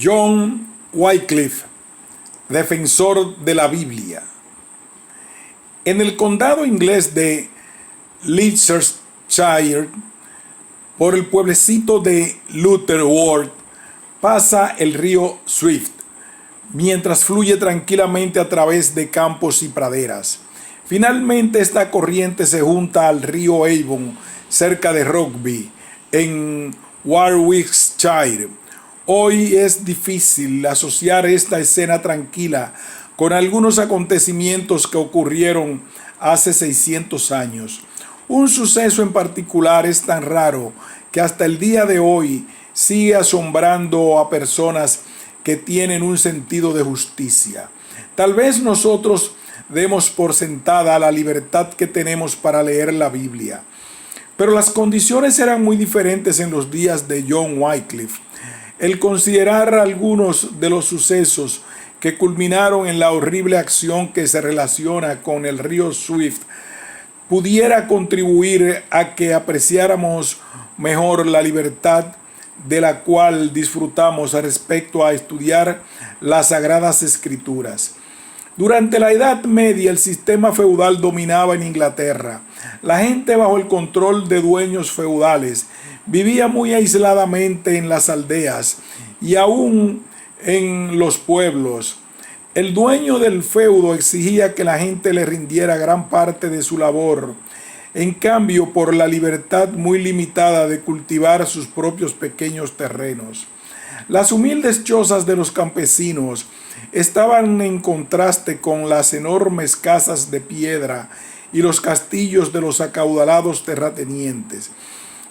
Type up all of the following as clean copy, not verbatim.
John Wycliffe, defensor de la Biblia. En el condado inglés de Leicestershire, por el pueblecito de Lutterworth, pasa el río Swift, mientras fluye tranquilamente a través de campos y praderas. Finalmente, esta corriente se junta al río Avon, cerca de Rugby, en Warwickshire. Hoy es difícil asociar esta escena tranquila con algunos acontecimientos que ocurrieron hace 600 años. Un suceso en particular es tan raro que hasta el día de hoy sigue asombrando a personas que tienen un sentido de justicia. Tal vez nosotros demos por sentada la libertad que tenemos para leer la Biblia, pero las condiciones eran muy diferentes en los días de John Wycliffe. El considerar algunos de los sucesos que culminaron en la horrible acción que se relaciona con el río Swift pudiera contribuir a que apreciáramos mejor la libertad de la cual disfrutamos respecto a estudiar las Sagradas Escrituras. Durante la Edad Media, el sistema feudal dominaba en Inglaterra. La gente, bajo el control de dueños feudales, vivía muy aisladamente en las aldeas y aún en los pueblos. El dueño del feudo exigía que la gente le rindiera gran parte de su labor, en cambio por la libertad muy limitada de cultivar sus propios pequeños terrenos. Las humildes chozas de los campesinos estaban en contraste con las enormes casas de piedra y los castillos de los acaudalados terratenientes.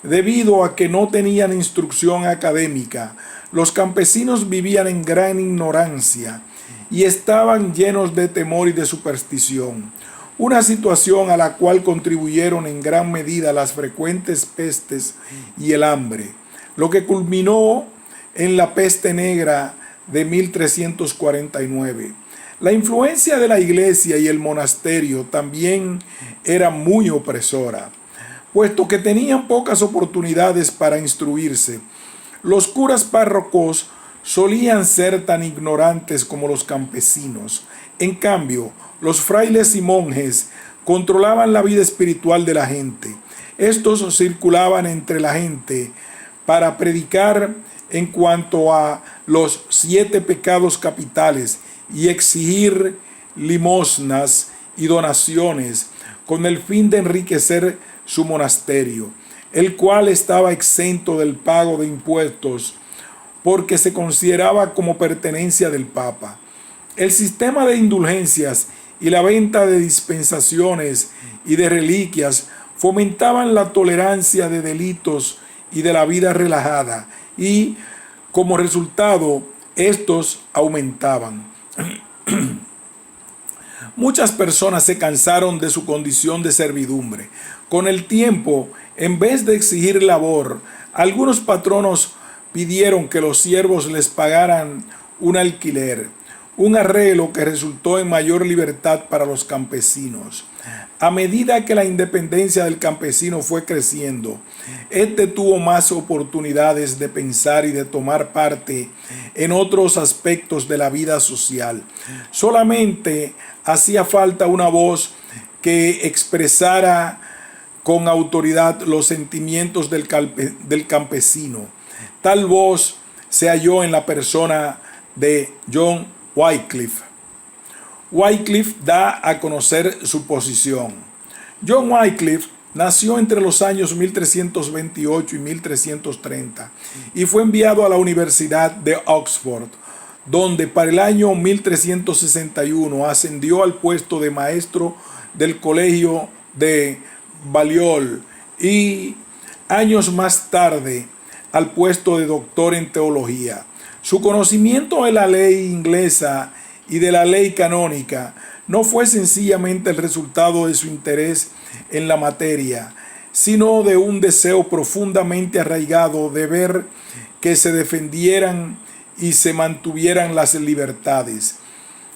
Debido a que no tenían instrucción académica, los campesinos vivían en gran ignorancia y estaban llenos de temor y de superstición, una situación a la cual contribuyeron en gran medida las frecuentes pestes y el hambre, lo que culminó en la peste negra de 1349. La influencia de la iglesia y el monasterio también era muy opresora, puesto que tenían pocas oportunidades para instruirse. Los curas párrocos solían ser tan ignorantes como los campesinos. En cambio, los frailes y monjes controlaban la vida espiritual de la gente. Estos circulaban entre la gente para predicar en cuanto a los 7 pecados capitales y exigir limosnas y donaciones con el fin de enriquecer su monasterio, el cual estaba exento del pago de impuestos porque se consideraba como pertenencia del Papa. El sistema de indulgencias y la venta de dispensaciones y de reliquias fomentaban la tolerancia de delitos y de la vida relajada, y como resultado estos aumentaban. Muchas personas se cansaron de su condición de servidumbre. Con el tiempo, en vez de exigir labor, algunos patronos pidieron que los siervos les pagaran un alquiler, un arreglo que resultó en mayor libertad para los campesinos. A medida que la independencia del campesino fue creciendo, este tuvo más oportunidades de pensar y de tomar parte en otros aspectos de la vida social. Solamente hacía falta una voz que expresara con autoridad los sentimientos del campesino. Tal voz se halló en la persona de John Wycliffe. Wycliffe da a conocer su posición. John Wycliffe nació entre los años 1328 y 1330 y fue enviado a la Universidad de Oxford, donde para el año 1361 ascendió al puesto de maestro del colegio de Balliol y años más tarde al puesto de doctor en teología. Su conocimiento de la ley inglesa y de la ley canónica no fue sencillamente el resultado de su interés en la materia, sino de un deseo profundamente arraigado de ver que se defendieran y se mantuvieran las libertades.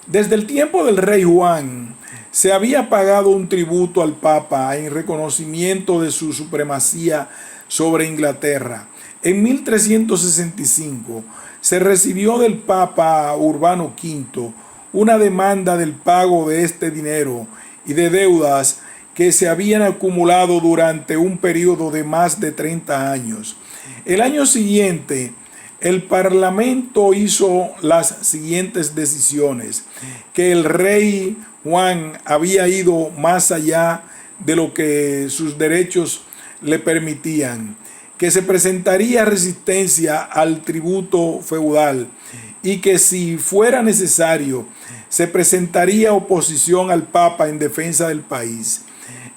Desde el tiempo del rey Juan, se había pagado un tributo al Papa en reconocimiento de su supremacía sobre Inglaterra. En 1365 se recibió del Papa Urbano V una demanda del pago de este dinero y de deudas que se habían acumulado durante un periodo de más de 30 años. El año siguiente, el Parlamento hizo las siguientes decisiones: que el rey Juan había ido más allá de lo que sus derechos le permitían, que se presentaría resistencia al tributo feudal y que si fuera necesario se presentaría oposición al Papa en defensa del país.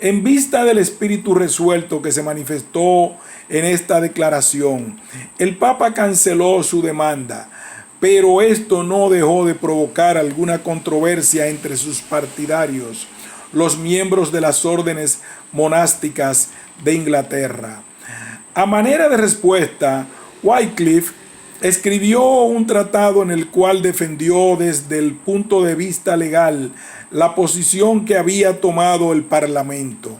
En vista del espíritu resuelto que se manifestó en esta declaración, el Papa canceló su demanda, pero esto no dejó de provocar alguna controversia entre sus partidarios, los miembros de las órdenes monásticas de Inglaterra. A manera de respuesta, Wycliffe escribió un tratado en el cual defendió desde el punto de vista legal la posición que había tomado el Parlamento.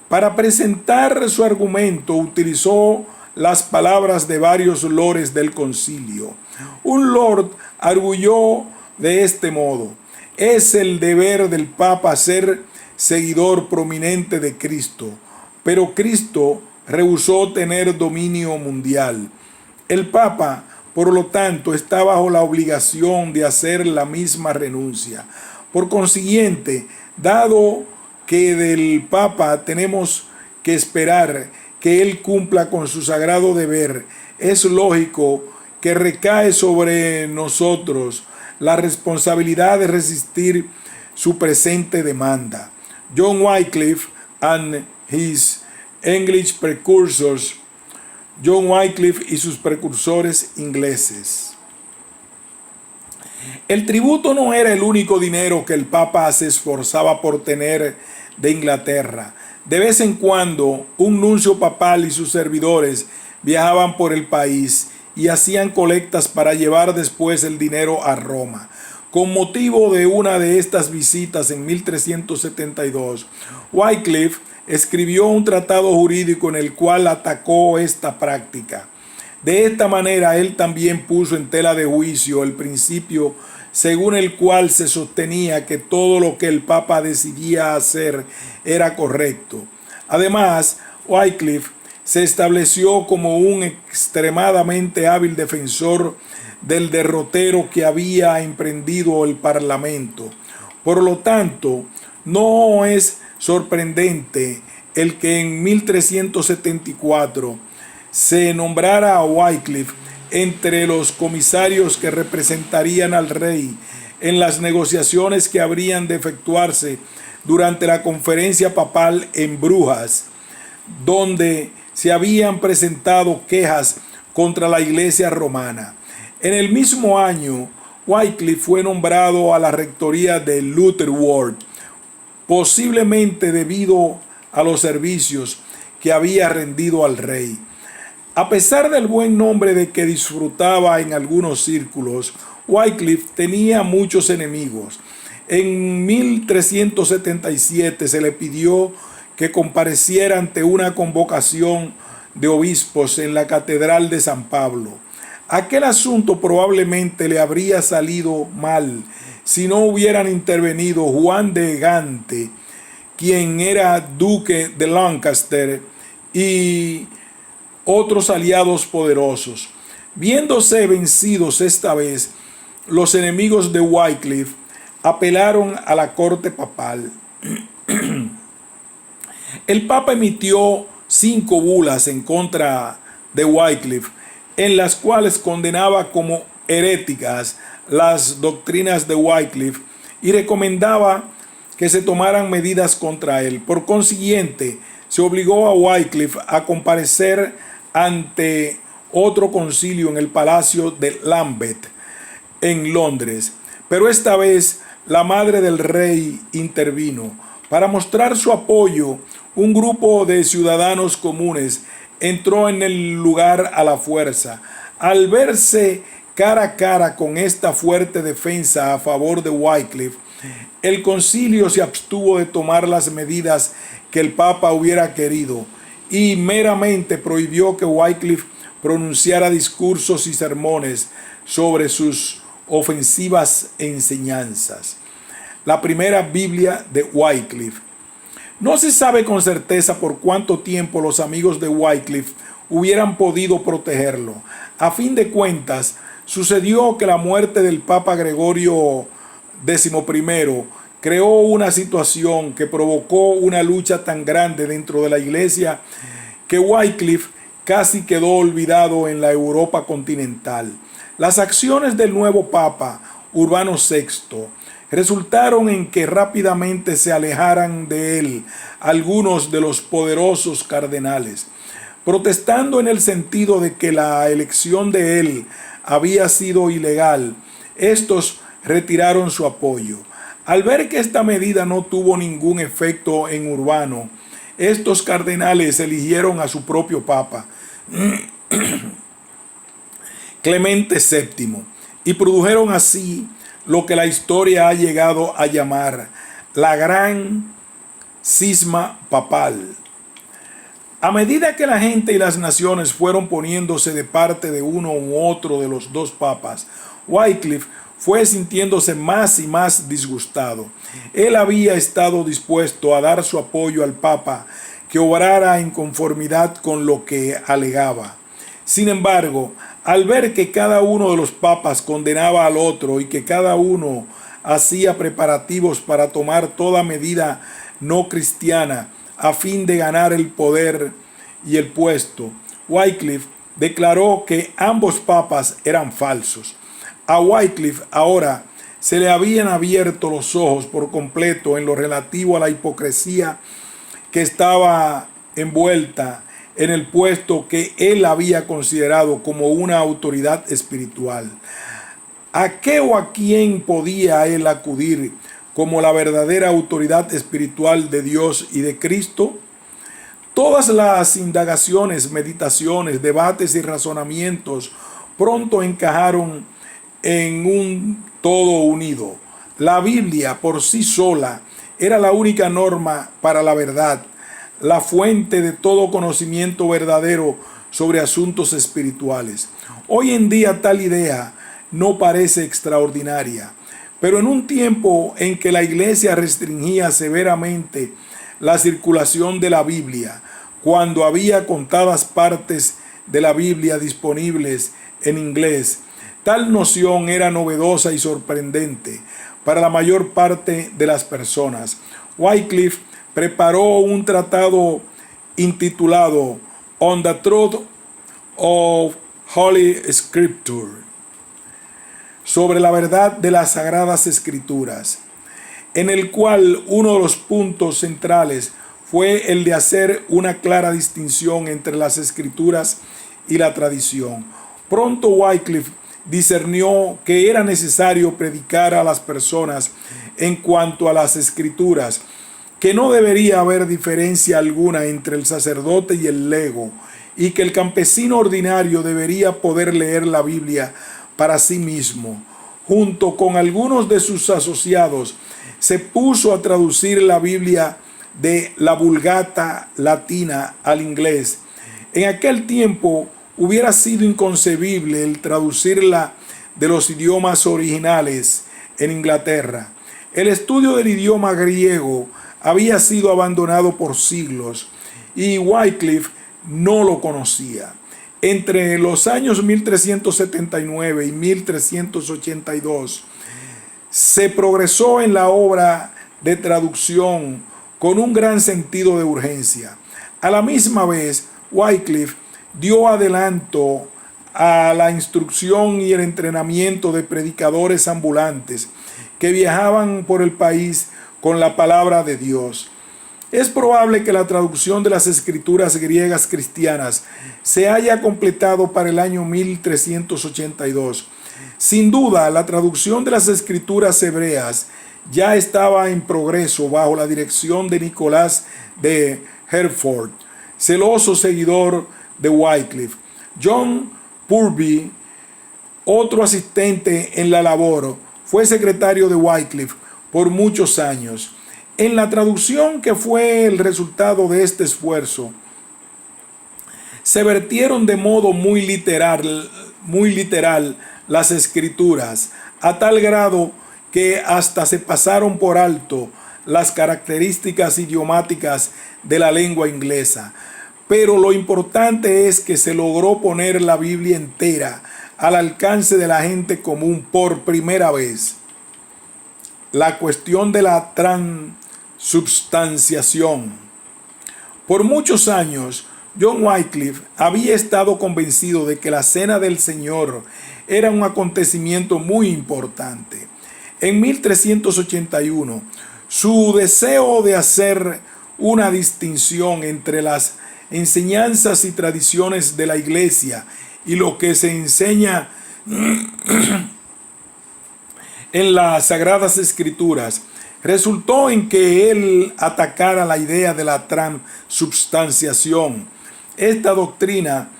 Para presentar su argumento utilizó las palabras de varios lores del concilio. Un lord arguyó de este modo: es el deber del Papa ser seguidor prominente de Cristo, pero Cristo rehusó tener dominio mundial. El Papa, por lo tanto, está bajo la obligación de hacer la misma renuncia. Por consiguiente, dado que del Papa tenemos que esperar que él cumpla con su sagrado deber, es lógico que recae sobre nosotros la responsabilidad de resistir su presente demanda. John Wycliffe and his English precursors. John Wycliffe y sus precursores ingleses. El tributo no era el único dinero que el Papa se esforzaba por tener de Inglaterra. De vez en cuando, un nuncio papal y sus servidores viajaban por el país y hacían colectas para llevar después el dinero a Roma. Con motivo de una de estas visitas en 1372, Wycliffe escribió un tratado jurídico en el cual atacó esta práctica. De esta manera, él también puso en tela de juicio el principio según el cual se sostenía que todo lo que el Papa decidía hacer era correcto. Además, Wycliffe se estableció como un extremadamente hábil defensor del derrotero que había emprendido el Parlamento. Por lo tanto, no es sorprendente el que en 1374 se nombrara a Wycliffe entre los comisarios que representarían al rey en las negociaciones que habrían de efectuarse durante la conferencia papal en Brujas, donde se habían presentado quejas contra la Iglesia romana. En el mismo año, Wycliffe fue nombrado a la rectoría de Luther Ward, posiblemente debido a los servicios que había rendido al rey. A pesar del buen nombre de que disfrutaba en algunos círculos, Wycliffe tenía muchos enemigos. En 1377 se le pidió que compareciera ante una convocación de obispos en la Catedral de San Pablo. Aquel asunto probablemente le habría salido mal si no hubieran intervenido Juan de Gante, quien era duque de Lancaster, y otros aliados poderosos. Viéndose vencidos esta vez, los enemigos de Wycliffe apelaron a la corte papal. El Papa emitió 5 bulas en contra de Wycliffe, en las cuales condenaba como heréticas las doctrinas de Wycliffe y recomendaba que se tomaran medidas contra él. Por consiguiente, se obligó a Wycliffe a comparecer ante otro concilio en el Palacio de Lambeth, en Londres. Pero esta vez la madre del rey intervino. Para mostrar su apoyo, un grupo de ciudadanos comunes entró en el lugar a la fuerza. Al verse cara a cara con esta fuerte defensa a favor de Wycliffe, el concilio se abstuvo de tomar las medidas que el Papa hubiera querido y meramente prohibió que Wycliffe pronunciara discursos y sermones sobre sus ofensivas enseñanzas. La primera Biblia de Wycliffe. No se sabe con certeza por cuánto tiempo los amigos de Wycliffe hubieran podido protegerlo. A fin de cuentas, sucedió que la muerte del Papa Gregorio XI creó una situación que provocó una lucha tan grande dentro de la iglesia que Wycliffe casi quedó olvidado en la Europa continental. Las acciones del nuevo Papa Urbano VI resultaron en que rápidamente se alejaran de él algunos de los poderosos cardenales, protestando en el sentido de que la elección de él había sido ilegal. Estos retiraron su apoyo. Al ver que esta medida no tuvo ningún efecto en Urbano, estos cardenales eligieron a su propio papa, Clemente VII, y produjeron así lo que la historia ha llegado a llamar la gran cisma papal. A medida que la gente y las naciones fueron poniéndose de parte de uno u otro de los dos papas, Wycliffe fue sintiéndose más y más disgustado. Él había estado dispuesto a dar su apoyo al Papa que obrara en conformidad con lo que alegaba. Sin embargo, al ver que cada uno de los papas condenaba al otro y que cada uno hacía preparativos para tomar toda medida no cristiana a fin de ganar el poder y el puesto, Wycliffe declaró que ambos papas eran falsos. A Wycliffe ahora se le habían abierto los ojos por completo en lo relativo a la hipocresía que estaba envuelta en el puesto que él había considerado como una autoridad espiritual. ¿A qué o a quién podía él acudir como la verdadera autoridad espiritual de Dios y de Cristo? Todas las indagaciones, meditaciones, debates y razonamientos pronto encajaron en un todo unido. La Biblia por sí sola era la única norma para la verdad, la fuente de todo conocimiento verdadero sobre asuntos espirituales. Hoy en día tal idea no parece extraordinaria, pero en un tiempo en que la iglesia restringía severamente la circulación de la Biblia, cuando había contadas partes de la Biblia disponibles en inglés, tal noción era novedosa y sorprendente para la mayor parte de las personas. Wycliffe preparó un tratado intitulado On the Truth of Holy Scripture, sobre la verdad de las Sagradas Escrituras, en el cual uno de los puntos centrales fue el de hacer una clara distinción entre las Escrituras y la tradición. Pronto Wycliffe discernió que era necesario predicar a las personas en cuanto a las Escrituras, que no debería haber diferencia alguna entre el sacerdote y el lego, y que el campesino ordinario debería poder leer la Biblia para sí mismo. Junto con algunos de sus asociados, se puso a traducir la Biblia de la Vulgata latina al inglés. En aquel tiempo hubiera sido inconcebible el traducirla de los idiomas originales en Inglaterra. El estudio del idioma griego había sido abandonado por siglos y Wycliffe no lo conocía. Entre los años 1379 y 1382 se progresó en la obra de traducción con un gran sentido de urgencia. A la misma vez, Wycliffe dio adelanto a la instrucción y el entrenamiento de predicadores ambulantes que viajaban por el país con la palabra de Dios. Es probable que la traducción de las escrituras griegas cristianas se haya completado para el año 1382. Sin duda, la traducción de las escrituras hebreas ya estaba en progreso bajo la dirección de Nicolás de Herford, celoso seguidor de Wycliffe. John Purby, otro asistente en la labor, fue secretario de Wycliffe por muchos años. En la traducción que fue el resultado de este esfuerzo, Se vertieron de modo muy literal las escrituras, a tal grado que hasta se pasaron por alto las características idiomáticas de la lengua inglesa. Pero lo importante es que se logró poner la Biblia entera al alcance de la gente común por primera vez. La cuestión de la transubstanciación. Por muchos años, John Wycliffe había estado convencido de que la Cena del Señor era un acontecimiento muy importante. En 1381, su deseo de hacer una distinción entre las enseñanzas y tradiciones de la Iglesia y lo que se enseña en las Sagradas Escrituras resultó en que él atacara la idea de la transubstanciación. Esta doctrina,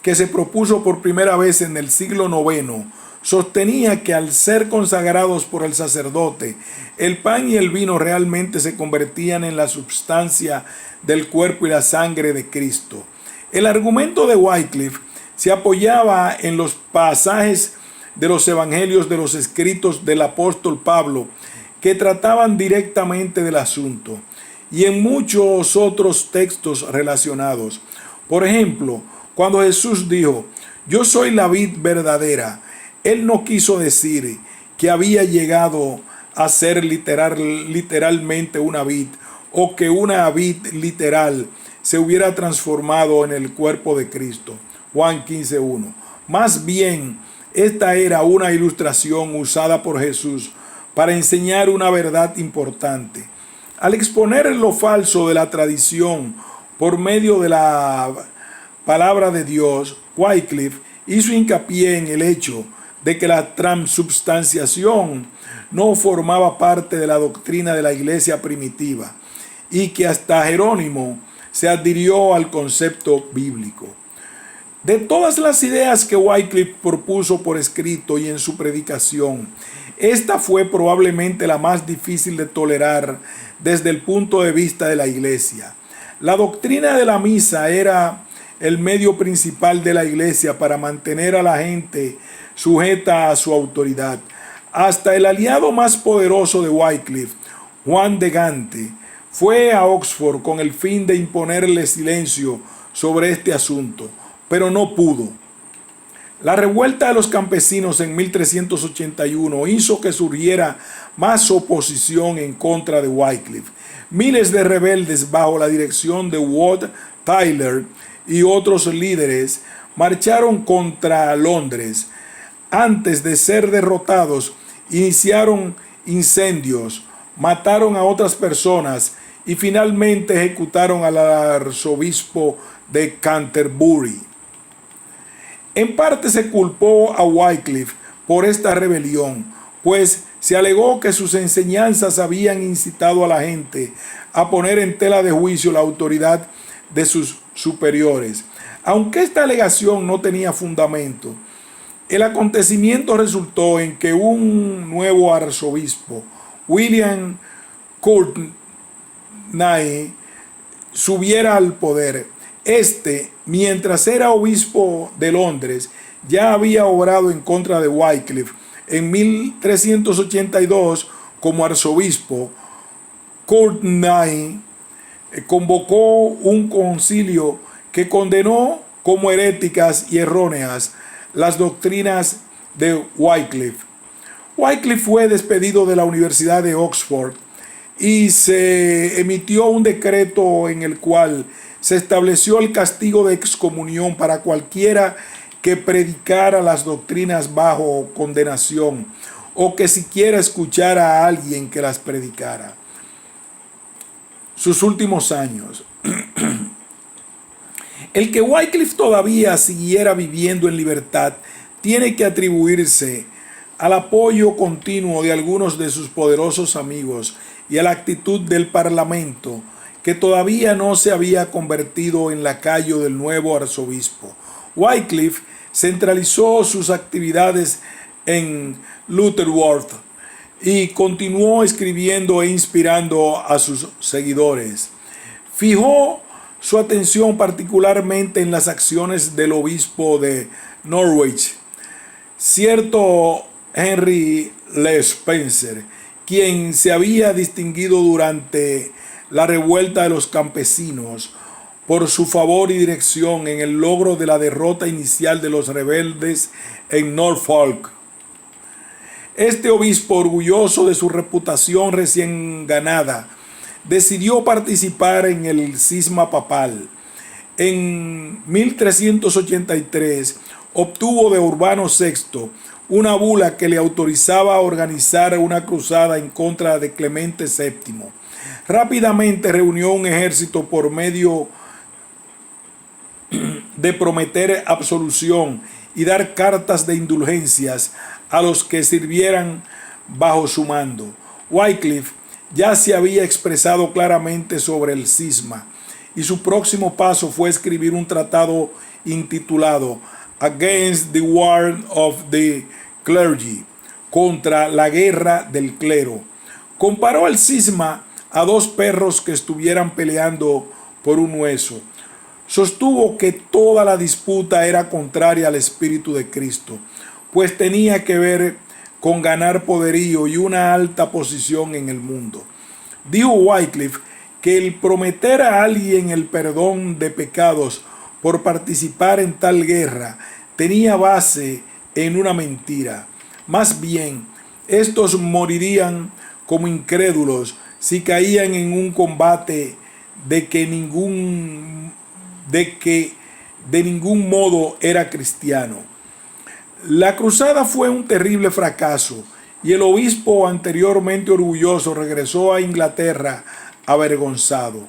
que se propuso por primera vez en el siglo IX, sostenía que al ser consagrados por el sacerdote, el pan y el vino realmente se convertían en la substancia del cuerpo y la sangre de Cristo. El argumento de Wycliffe se apoyaba en los pasajes de los evangelios de los escritos del apóstol Pablo, que trataban directamente del asunto, y en muchos otros textos relacionados. Por ejemplo, cuando Jesús dijo: "Yo soy la vid verdadera", él no quiso decir que había llegado a ser literalmente una vid, o que una vid literal se hubiera transformado en el cuerpo de Cristo. Juan 15:1. Más bien, esta era una ilustración usada por Jesús para enseñar una verdad importante. Al exponer lo falso de la tradición por medio de la palabra de Dios, Wycliffe hizo hincapié en el hecho de que la transubstanciación no formaba parte de la doctrina de la iglesia primitiva y que hasta Jerónimo se adhirió al concepto bíblico. De todas las ideas que Wycliffe propuso por escrito y en su predicación, esta fue probablemente la más difícil de tolerar desde el punto de vista de la iglesia. La doctrina de la misa era el medio principal de la iglesia para mantener a la gente sujeta a su autoridad. Hasta el aliado más poderoso de Wycliffe, Juan de Gante, fue a Oxford con el fin de imponerle silencio sobre este asunto, pero no pudo. La revuelta de los campesinos en 1381 hizo que surgiera más oposición en contra de Wycliffe. Miles de rebeldes bajo la dirección de Wat Tyler y otros líderes marcharon contra Londres. Antes de ser derrotados, iniciaron incendios, mataron a otras personas y finalmente ejecutaron al arzobispo de Canterbury. En parte se culpó a Wycliffe por esta rebelión, pues se alegó que sus enseñanzas habían incitado a la gente a poner en tela de juicio la autoridad de sus superiores. Aunque esta alegación no tenía fundamento, el acontecimiento resultó en que un nuevo arzobispo, William Courtenay, subiera al poder. Mientras era obispo de Londres, ya había obrado en contra de Wycliffe. En 1382, como arzobispo, Courtenay convocó un concilio que condenó como heréticas y erróneas las doctrinas de Wycliffe. Wycliffe fue despedido de la Universidad de Oxford y se emitió un decreto en el cual se estableció el castigo de excomunión para cualquiera que predicara las doctrinas bajo condenación o que siquiera escuchara a alguien que las predicara. Sus últimos años. El que Wycliffe todavía siguiera viviendo en libertad tiene que atribuirse al apoyo continuo de algunos de sus poderosos amigos y a la actitud del Parlamento, que todavía no se había convertido en lacayo del nuevo arzobispo. Wycliffe centralizó sus actividades en Lutterworth y continuó escribiendo e inspirando a sus seguidores. Fijó su atención particularmente en las acciones del obispo de Norwich, cierto Henry Le Spencer, quien se había distinguido durante la revuelta de los campesinos por su favor y dirección en el logro de la derrota inicial de los rebeldes en Norfolk. Este obispo, orgulloso de su reputación recién ganada, decidió participar en el cisma papal. En 1383 obtuvo de Urbano VI una bula que le autorizaba a organizar una cruzada en contra de Clemente VII. Rápidamente reunió un ejército por medio de prometer absolución y dar cartas de indulgencias a los que sirvieran bajo su mando. Wycliffe ya se había expresado claramente sobre el cisma y su próximo paso fue escribir un tratado intitulado Against the War of the Clergy, contra la guerra del clero. Comparó el cisma a dos perros que estuvieran peleando por un hueso. Sostuvo que toda la disputa era contraria al Espíritu de Cristo, pues tenía que ver con ganar poderío y una alta posición en el mundo. Dijo Wycliffe que el prometer a alguien el perdón de pecados por participar en tal guerra tenía base en una mentira. Más bien, estos morirían como incrédulos si caían en un combate de que de ningún modo era cristiano. La cruzada fue un terrible fracaso y el obispo, anteriormente orgulloso, regresó a Inglaterra avergonzado.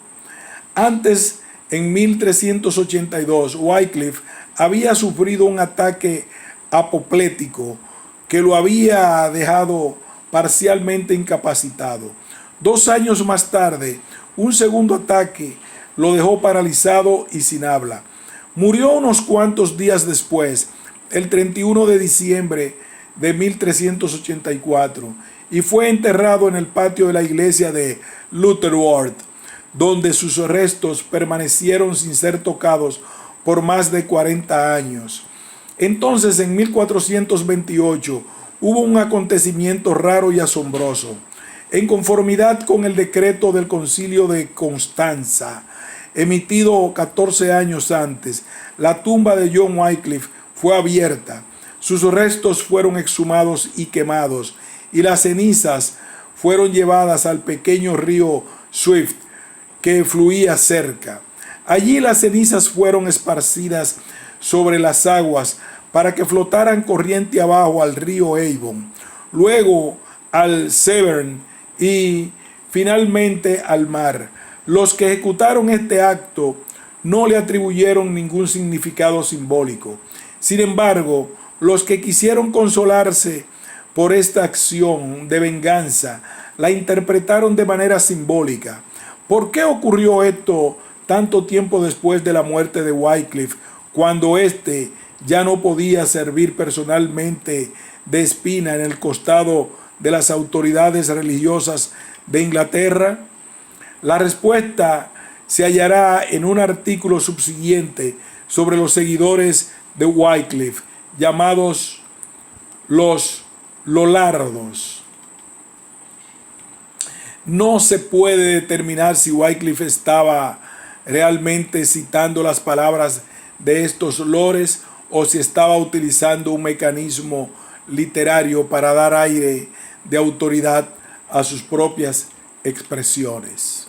Antes, en 1382, Wycliffe había sufrido un ataque apoplético que lo había dejado parcialmente incapacitado. 2 años más tarde, un segundo ataque lo dejó paralizado y sin habla. Murió unos cuantos días después, el 31 de diciembre de 1384, y fue enterrado en el patio de la iglesia de Lutterworth, donde sus restos permanecieron sin ser tocados por más de 40 años. Entonces, en 1428, hubo un acontecimiento raro y asombroso. En conformidad con el decreto del Concilio de Constanza, emitido 14 años antes, la tumba de John Wycliffe fue abierta, sus restos fueron exhumados y quemados, y las cenizas fueron llevadas al pequeño río Swift que fluía cerca. Allí las cenizas fueron esparcidas sobre las aguas para que flotaran corriente abajo al río Avon, luego al Severn y finalmente al mar. Los que ejecutaron este acto no le atribuyeron ningún significado simbólico. Sin embargo, los que quisieron consolarse por esta acción de venganza la interpretaron de manera simbólica. ¿Por qué ocurrió esto tanto tiempo después de la muerte de Wycliffe, cuando éste ya no podía servir personalmente de espina en el costado de las autoridades religiosas de Inglaterra? La respuesta se hallará en un artículo subsiguiente sobre los seguidores de Wycliffe, llamados los Lollardos. No se puede determinar si Wycliffe estaba realmente citando las palabras de estos lores o si estaba utilizando un mecanismo literario para dar aire de autoridad a sus propias expresiones.